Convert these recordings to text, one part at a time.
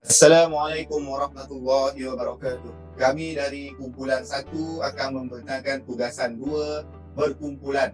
Assalamualaikum warahmatullahi wabarakatuh. Kami dari kumpulan 1 akan membentangkan tugasan 2 berkumpulan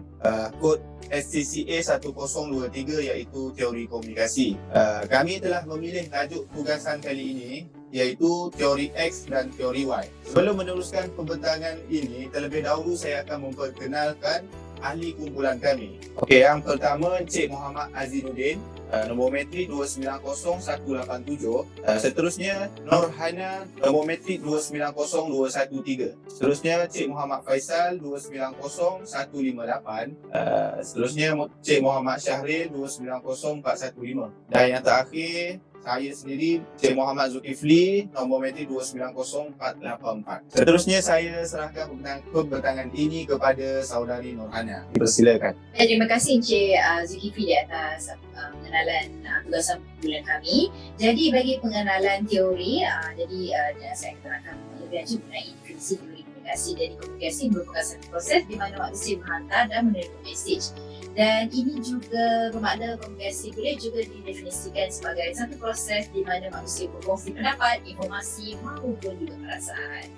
kod SCCA 1023 iaitu teori komunikasi. Kami telah memilih tajuk tugasan kali ini iaitu teori X dan teori Y. Sebelum meneruskan pembentangan ini, terlebih dahulu saya akan memperkenalkan ahli kumpulan kami. Okey, yang pertama Encik Muhammad Azinuddin, nombor metrik 290187. Seterusnya Nurhana, nombor metrik 290213. Seterusnya Cik Muhammad Faisal 290158. Seterusnya Cik Muhammad Syahril 290415. Dan yang terakhir saya sendiri, Cik Muhammad Zulkifli, nombor metrik 290484. Seterusnya saya serahkan pembentangan ini kepada saudari Nurhana. Dipersilakan. Terima kasih Encik Zulkifli di atas pengenalan tugasan bulan kami. Jadi bagi pengenalan teori, saya akan lebih lanjut mengenai definisi teori komunikasi. Jadi komunikasi merupakan satu proses di mana manusia menghantar dan menerima mesej. Dan ini juga bermakna komunikasi boleh juga didefinisikan sebagai satu proses di mana manusia berkongsi pendapat, informasi maupun juga perasaan.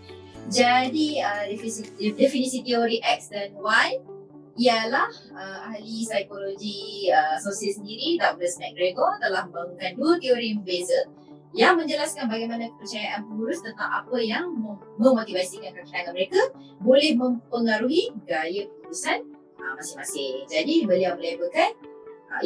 Jadi definisi teori X dan Y ialah ahli psikologi sosial sendiri Douglas McGregor telah membangunkan dua teori yang berbeza yang menjelaskan bagaimana kepercayaan pengurus tentang apa yang memotivasikan kaki tangan mereka boleh mempengaruhi gaya keputusan masing-masing. Jadi beliau melabelkan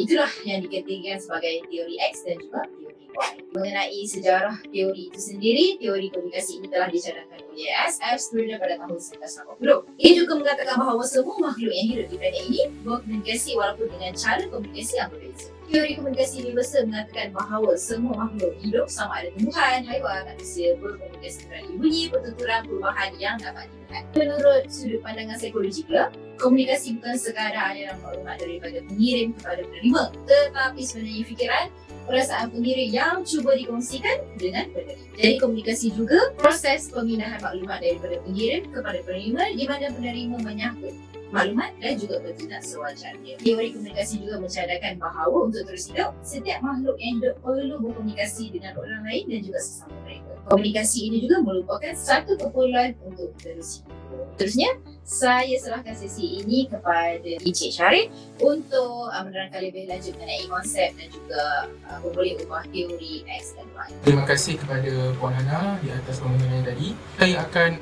itulah yang dikategorikan sebagai teori X dan juga teori Y. Mengenai sejarah teori itu sendiri, teori komunikasi ini telah dicadangkan oleh SF Stirner pada tahun 1980. Ia juga mengatakan bahawa semua makhluk yang hidup di planet ini berkomunikasi walaupun dengan cara komunikasi yang berbeza. Teori komunikasi universal mengatakan bahawa semua makhluk hidup sama ada tumbuhan, haiwan, manusia berkomunikasi melalui bunyi, pertuturan, perubahan yang dapat dilihat. Menurut sudut pandangan psikologi pula, komunikasi bukan sekadar adalah maklumat daripada pengirim kepada penerima, tetapi sebenarnya fikiran, perasaan pengirim yang cuba dikongsikan dengan penerima. Jadi komunikasi juga proses pemindahan maklumat daripada pengirim kepada penerima di mana penerima menyahut maklumat dan juga bertindak sewajarnya. Teori komunikasi juga mencadangkan bahawa untuk terus hidup, setiap makhluk yang hidup perlu berkomunikasi dengan orang lain dan juga sesama mereka. Komunikasi ini juga merupakan satu keperluan untuk terus hidup. Terusnya, saya serahkan sesi ini kepada Encik Syahril untuk menerangkan lebih lanjut mengenai konsep dan juga boleh ubah teori X dan Y. Terima kasih kepada Puan Hana di atas pembentangan tadi. Saya akan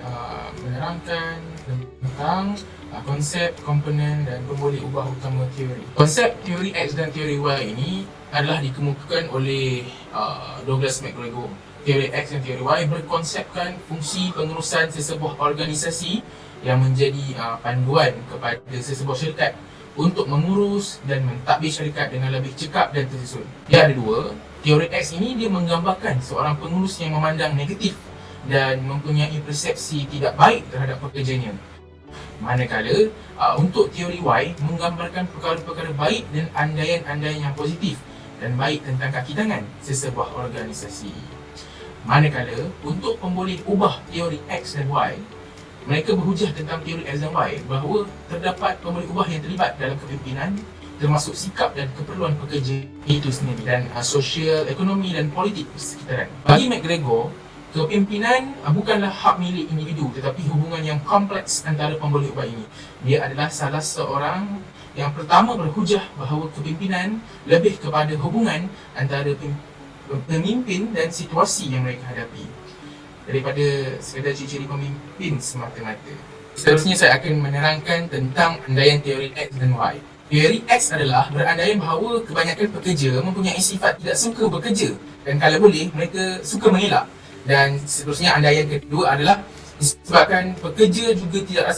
menerangkan tentang konsep, komponen dan pemboleh ubah utama teori. Konsep teori X dan teori Y ini adalah dikemukakan oleh Douglas McGregor. Teori X dan teori Y berkonsepkan fungsi pengurusan sesebuah organisasi yang menjadi panduan kepada sesebuah syarikat untuk mengurus dan mentadbir syarikat dengan lebih cekap dan tersusun. Dia ada dua. Teori X ini dia menggambarkan seorang pengurus yang memandang negatif dan mempunyai persepsi tidak baik terhadap pekerjanya. Manakala untuk teori Y menggambarkan perkara-perkara baik dan andaian-andaian yang positif dan baik tentang kaki tangan sesebuah organisasi. Manakala untuk pemboleh ubah teori X dan Y, mereka berhujah tentang teori X dan Y bahawa terdapat pemboleh ubah yang terlibat dalam kepimpinan termasuk sikap dan keperluan pekerja itu sendiri dan sosial, ekonomi dan politik persekitaran. Bagi McGregor, kepimpinan bukanlah hak milik individu tetapi hubungan yang kompleks antara pemboleh ubah ini. Dia adalah salah seorang yang pertama berhujah bahawa kepimpinan lebih kepada hubungan antara pemimpin dan situasi yang mereka hadapi daripada sekadar ciri-ciri pemimpin semata-mata. Seterusnya saya akan menerangkan tentang andaian teori X dan Y. Teori X adalah berandaian bahawa kebanyakan pekerja mempunyai sifat tidak suka bekerja dan kalau boleh mereka suka mengelak. Dan seterusnya andaian kedua adalah disebabkan pekerja juga tidak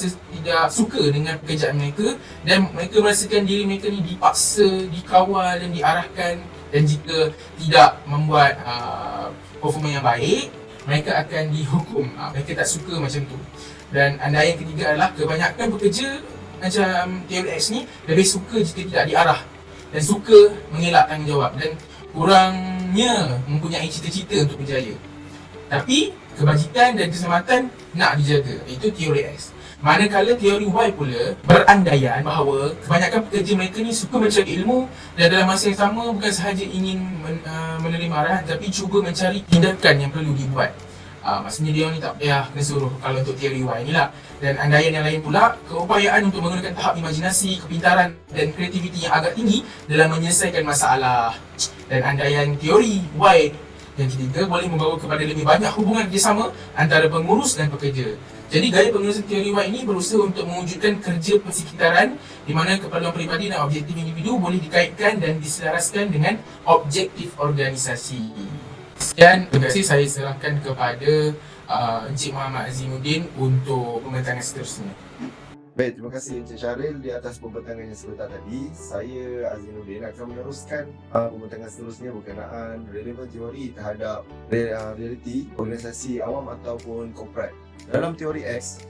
suka dengan pekerjaan mereka dan mereka merasakan diri mereka ni dipaksa, dikawal dan diarahkan, dan jika tidak membuat performa yang baik, mereka akan dihukum. Mereka tak suka macam tu. Dan andaian ketiga adalah kebanyakan pekerja macam teori X ni lebih suka jika tidak diarah dan suka mengelak tanggungjawab dan kurangnya mempunyai cita-cita untuk berjaya. Tapi kebajikan dan keselamatan nak dijaga. Itu teori X. Manakala teori Y pula berandaian bahawa kebanyakan pekerja mereka ni suka mencari ilmu dan dalam masa yang sama bukan sahaja ingin menerima arahan tapi cuba mencari tindakan yang perlu dibuat. Maksudnya dia ni tak payah kena suruh kalau untuk teori Y ni lah. Dan andaian yang lain pula, keupayaan untuk menggunakan tahap imajinasi, kepintaran dan kreativiti yang agak tinggi dalam menyelesaikan masalah. Dan andaian teori Y yang ketiga boleh membawa kepada lebih banyak hubungan kerjasama antara pengurus dan pekerja. Jadi gaya pengurusan teori Y ini berusaha untuk mewujudkan kerja persekitaran di mana keperluan peribadi dan objektif individu boleh dikaitkan dan diselaraskan dengan objektif organisasi. Sekian, terima kasih. Saya serahkan kepada Encik Muhammad Azimuddin untuk pembentangan seterusnya. Baik, terima kasih Encik Syahril di atas pembentangan yang sebentar tadi. Saya Azimuddin akan meneruskan pembentangan seterusnya berkenaan relevan teori terhadap realiti organisasi awam ataupun korporat. Dalam teori X,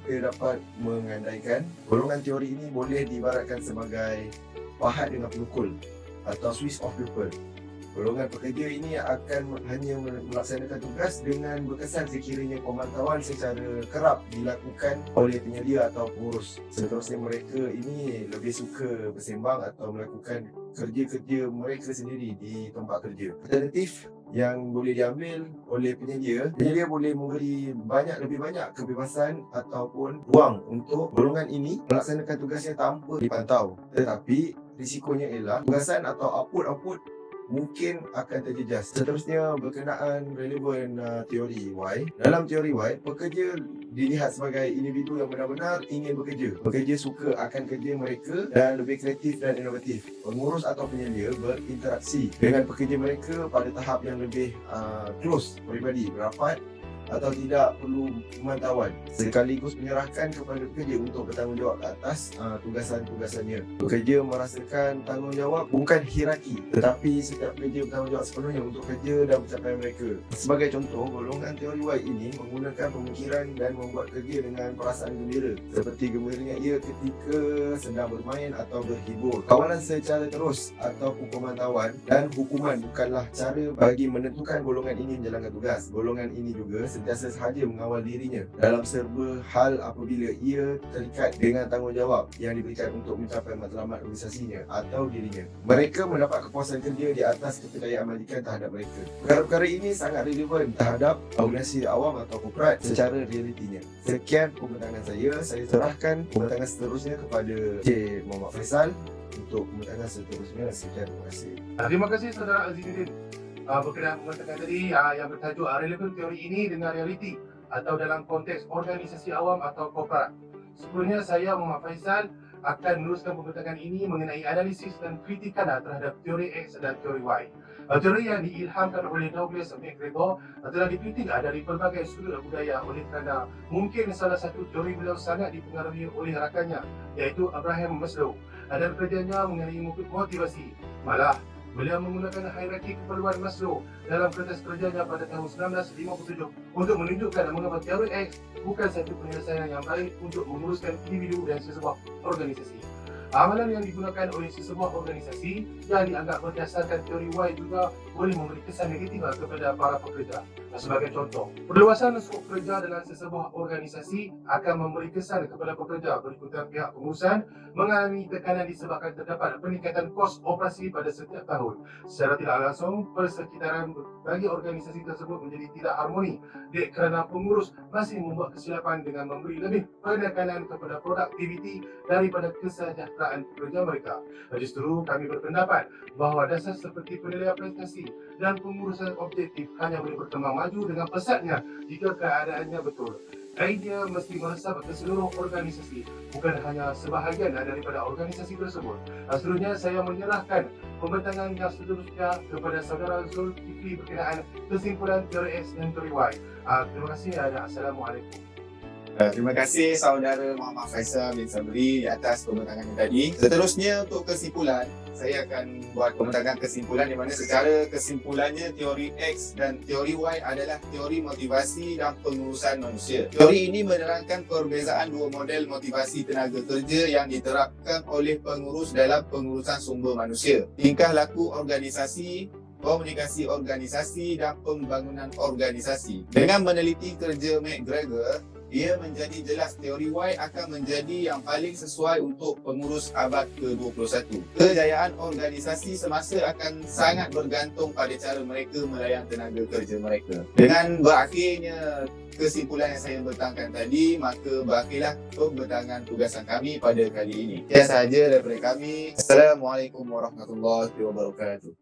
kita dapat mengandaikan golongan teori ini boleh diibaratkan sebagai pahat dengan pelukul atau Swiss of people. Golongan pekerja ini akan hanya melaksanakan tugas dengan berkesan sekiranya pemantauan secara kerap dilakukan oleh penyedia atau pengurus. Seterusnya mereka ini lebih suka bersembang atau melakukan kerja-kerja mereka sendiri di tempat kerja. Alternatif yang boleh diambil oleh penyedia boleh memberi lebih banyak kebebasan ataupun ruang untuk golongan ini melaksanakan tugasnya tanpa dipantau. Tetapi risikonya ialah tugasan atau output mungkin akan terjejas. Seterusnya berkenaan relevan teori Y. Dalam teori Y, pekerja dilihat sebagai individu yang benar-benar ingin bekerja. Pekerja suka akan kerja mereka dan lebih kreatif dan inovatif. Pengurus atau penyedia berinteraksi dengan pekerja mereka pada tahap yang lebih close, peribadi, berapat atau tidak perlu pemantauan, sekaligus menyerahkan kepada pekerja untuk bertanggungjawab atas tugasan-tugasannya. Pekerja merasakan tanggungjawab bukan hierarki, tetapi setiap pekerja bertanggungjawab sepenuhnya untuk kerja dan pencapaian mereka. Sebagai contoh, golongan teori Y ini menggunakan pemikiran dan membuat kerja dengan perasaan gembira, seperti gembiranya ia ketika sedang bermain atau berhibur. Kawalan secara terus ataupun pemantauan dan hukuman bukanlah cara bagi menentukan golongan ini menjalankan tugas. Golongan ini juga sentiasa sahaja mengawal dirinya dalam serba hal apabila ia terikat dengan tanggungjawab yang diberikan untuk mencapai matlamat organisasinya atau dirinya. Mereka mendapat kepuasan kerja di atas kepercayaan majikan terhadap mereka. Perkara-perkara ini sangat relevan terhadap organisasi awam atau korporat secara realitinya. Sekian pembentangan saya serahkan pembentangan seterusnya kepada Encik Muhammad Faisal untuk pembentangan seterusnya. Sekian, terima kasih. Terima kasih Saudara Azimuddin. Berkenaan pembentangan tadi yang bertajuk relevan teori ini dengan realiti atau dalam konteks organisasi awam atau korporat. Sebelumnya saya Muhammad Faisal akan meneruskan pembentangan ini mengenai analisis dan kritikan terhadap teori X dan teori Y. Teori yang diilhamkan oleh Douglas MacGregor telah dikritik dari pelbagai sudut budaya oleh kerana mungkin salah satu teori beliau sangat dipengaruhi oleh rakannya iaitu Abraham Maslow dan kerjanya mengenai motivasi. Malah beliau menggunakan hierarki keperluan Maslow dalam kertas kerjanya pada tahun 1957 untuk menunjukkan mengapa teori X bukan satu penyelesaian yang baik untuk menguruskan individu dan sesebuah organisasi. Amalan yang digunakan oleh sesebuah organisasi yang dianggap berdasarkan teori Y juga boleh memberi kesan negatif kepada para pekerja. Sebagai contoh, perluasan skop kerja dalam sesebuah organisasi akan memberi kesan kepada pekerja berikutan pihak pengurusan mengalami tekanan disebabkan terdapat peningkatan kos operasi pada setiap tahun. Secara tidak langsung, persekitaran bagi organisasi tersebut menjadi tidak harmoni kerana pengurus masih membuat kesilapan dengan memberi lebih penekanan kepada produktiviti daripada kesejahteraan pekerja mereka. Justru kami berpendapat bahawa dasar seperti penilaian prestasi dan pengurusan objektif hanya boleh berkembang maju dengan pesatnya jika keadaannya betul. Idea mesti meresap ke seluruh organisasi, bukan hanya sebahagian daripada organisasi tersebut. Seterusnya saya menyerahkan pembentangan yang seterusnya kepada Saudara Zulkifli berkenaan kesimpulan teori X dan teori Y. Terima kasih dan Assalamualaikum. Terima kasih Saudara Muhammad Faisal bin Sabri di atas pembentangan yang tadi. Seterusnya untuk kesimpulan, saya akan buat pembentangan kesimpulan di mana secara kesimpulannya teori X dan teori Y adalah teori motivasi dan pengurusan manusia. Teori ini menerangkan perbezaan dua model motivasi tenaga kerja yang diterapkan oleh pengurus dalam pengurusan sumber manusia, tingkah laku organisasi, komunikasi organisasi dan pembangunan organisasi. Dengan meneliti kerja MacGregor, ia menjadi jelas teori Y akan menjadi yang paling sesuai untuk pengurus abad ke-21. Kejayaan organisasi semasa akan sangat bergantung pada cara mereka melayan tenaga kerja mereka. Dengan berakhirnya kesimpulan yang saya bentangkan tadi, maka berakhirlah pembentangan tugasan kami pada kali ini. Sekian sahaja daripada kami. Assalamualaikum warahmatullahi wabarakatuh.